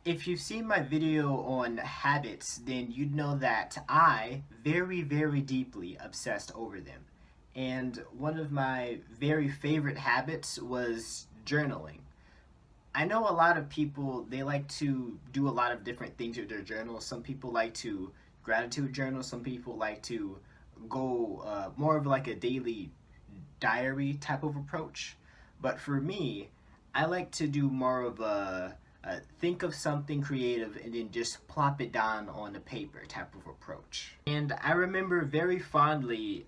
If you've seen my video on habits, then you'd know that I very deeply obsessed over them. And one of my very favorite habits was journaling. I know a lot of people, they like to do a lot of different things with their journals. Some people like to gratitude journal, some people like to go more of like a daily diary type of approach. But for me, I like to do more of a think of something creative and then just plop it down on the paper type of approach. And I remember very fondly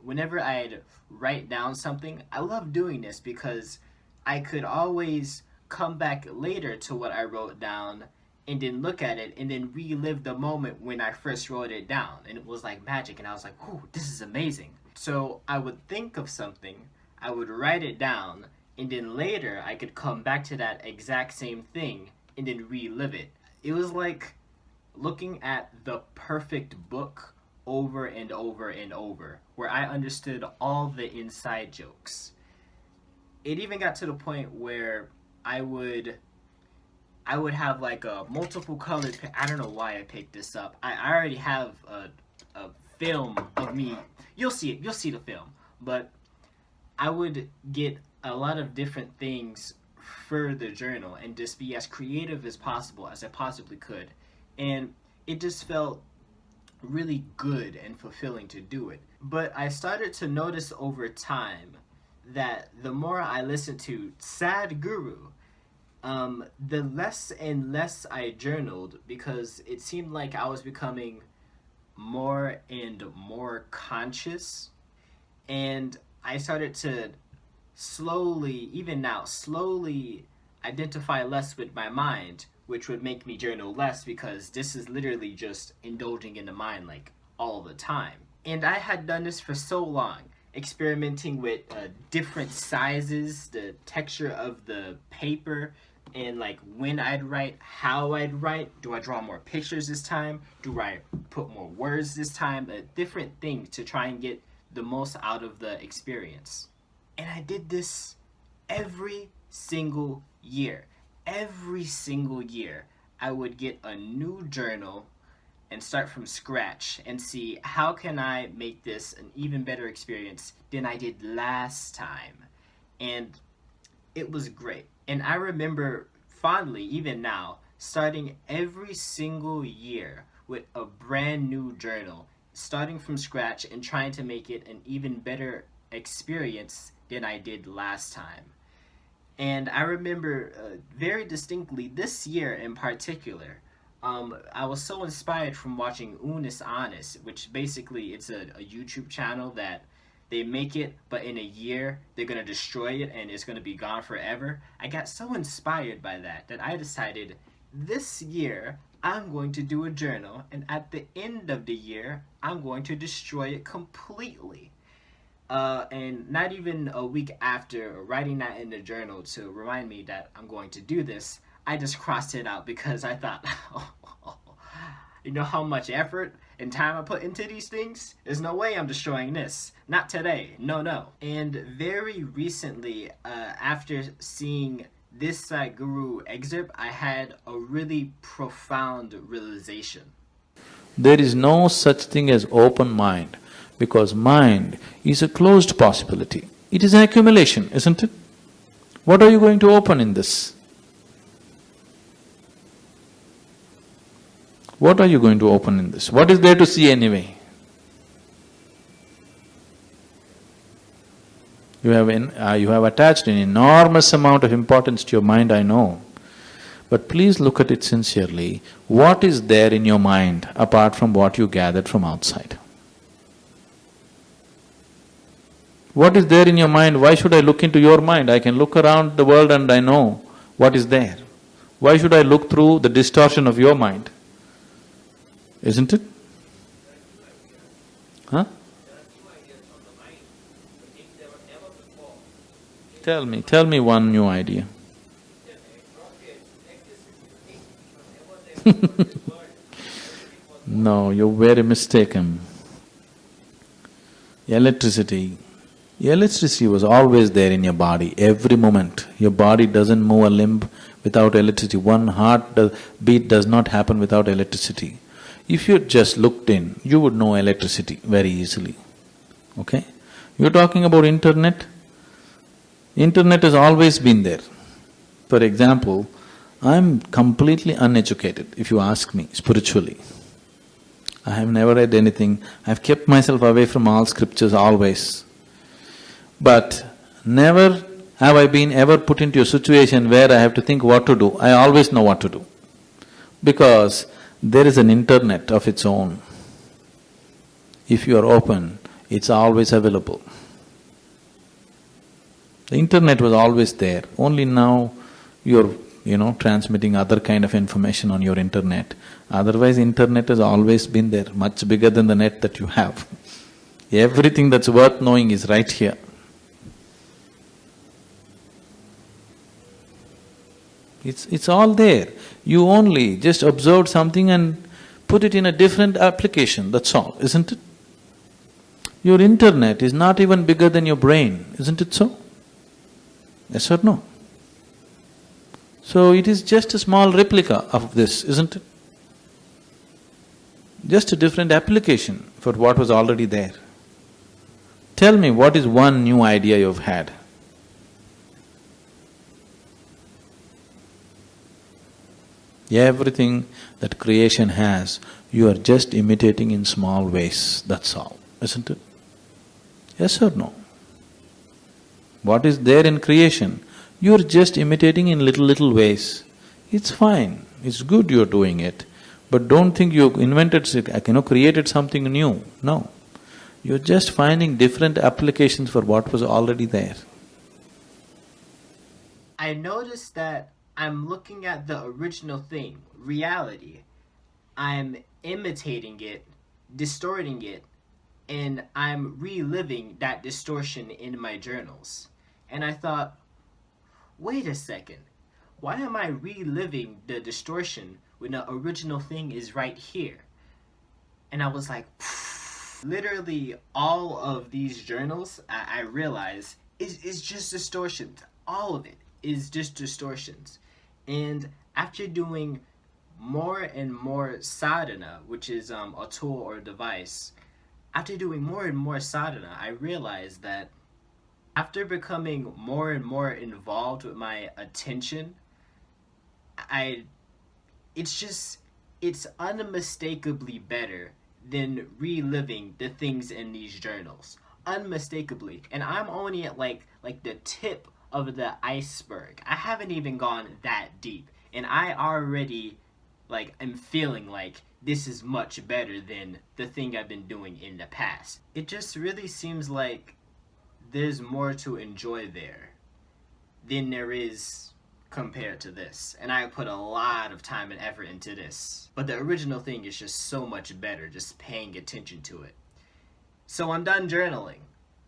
whenever I'd write down something, I love doing this because I could always come back later to what I wrote down and then look at it and then relive the moment when I first wrote it down. And it was like magic, and I was like, "Ooh, this is amazing." So I would think of something, I would write it down, and then later I could come back to that exact same thing and then relive it. It was like looking at the perfect book over and over and over, where I understood all the inside jokes. It even got to the point where I would I would have like a multiple colored. I don't know why I picked this up. I already have a film of me. You'll see it. You'll see the film. But I would get a lot of different things for the journal and just be as creative as possible as I possibly could. And it just felt really good and fulfilling to do it. But I started to notice over time that the more I listened to Sadhguru, the less and less I journaled because it seemed like I was becoming more and more conscious. And I started to slowly, even now, slowly identify less with my mind, which would make me journal less because this is literally just indulging in the mind like all the time. And I had done this for so long, experimenting with different sizes, the texture of the paper, and like when I'd write, how I'd write. Do I draw more pictures this time? Do I put more words this time? Different things to try and get the most out of the experience. And I did this every single year. Every single year, I would get a new journal and start from scratch and see how can I make this an even better experience than I did last time. And it was great. And I remember fondly, even now, starting every single year with a brand new journal, starting from scratch and trying to make it an even better experience than I did last time. And I remember very distinctly this year in particular, I was so inspired from watching Unis Honest, which basically it's a YouTube channel that they make it, but in a year they're gonna destroy it and it's gonna be gone forever. I got so inspired by that I decided this year I'm going to do a journal, and at the end of the year I'm going to destroy it completely. And not even a week after writing that in the journal to remind me that I'm going to do this, I just crossed it out because I thought, you know how much effort and time I put into these things? There's no way I'm destroying this. Not today. No, no. And very recently, after seeing this Guru excerpt, I had a really profound realization. There is no such thing as open mind, because mind is a closed possibility. It is an accumulation, isn't it? What are you going to open in this? What are you going to open in this? What is there to see anyway? You have attached an enormous amount of importance to your mind, I know. But please look at it sincerely. What is there in your mind apart from what you gathered from outside? What is there in your mind? Why should I look into your mind? I can look around the world and I know what is there. Why should I look through the distortion of your mind? Isn't it? Huh? Tell me one new idea. No, you're very mistaken. Electricity Electricity was always there in your body, every moment. Your body doesn't move a limb without electricity. One beat does not happen without electricity. If you just looked in, you would know electricity very easily, okay? You're talking about internet. Internet has always been there. For example, I'm completely uneducated, if you ask me, spiritually. I have never read anything, I've kept myself away from all scriptures always. But never have I been ever put into a situation where I have to think what to do. I always know what to do. Because there is an internet of its own. If you are open, it's always available. The internet was always there, only now you're, transmitting other kind of information on your internet. Otherwise, internet has always been there, much bigger than the net that you have. Everything that's worth knowing is right here. It's all there. You only just observed something and put it in a different application, that's all, isn't it? Your internet is not even bigger than your brain, isn't it so? Yes or no? So it is just a small replica of this, isn't it? Just a different application for what was already there. Tell me, what is one new idea you've had? Everything that creation has, you are just imitating in small ways, that's all, isn't it? Yes or no? What is there in creation, you're just imitating in little ways. It's fine, it's good you're doing it, but don't think you invented it, created something new, no. You're just finding different applications for what was already there. I noticed that I'm looking at the original thing, reality. I'm imitating it, distorting it, and I'm reliving that distortion in my journals. And I thought, wait a second, why am I reliving the distortion when the original thing is right here? And I was like, literally all of these journals, I realize, is just distortions. All of it is just distortions. And after doing more and more sadhana, which is a tool or a device, after doing more and more sadhana, I realized that after becoming more and more involved with my attention, it's unmistakably better than reliving the things in these journals. Unmistakably. And I'm only at like the tip of the iceberg. I haven't even gone that deep. And I already am feeling like this is much better than the thing I've been doing in the past. It just really seems like there's more to enjoy there than there is compared to this. And I put a lot of time and effort into this. But the original thing is just so much better, just paying attention to it. So I'm done journaling.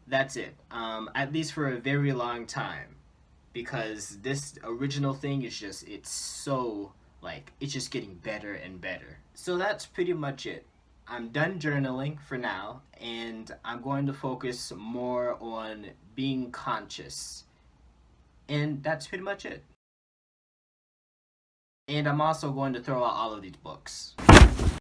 That's it. At least for a very long time. Because this original thing is just, it's so, it's just getting better and better. So that's pretty much it. I'm done journaling for now, and I'm going to focus more on being conscious. And that's pretty much it. And I'm also going to throw out all of these books.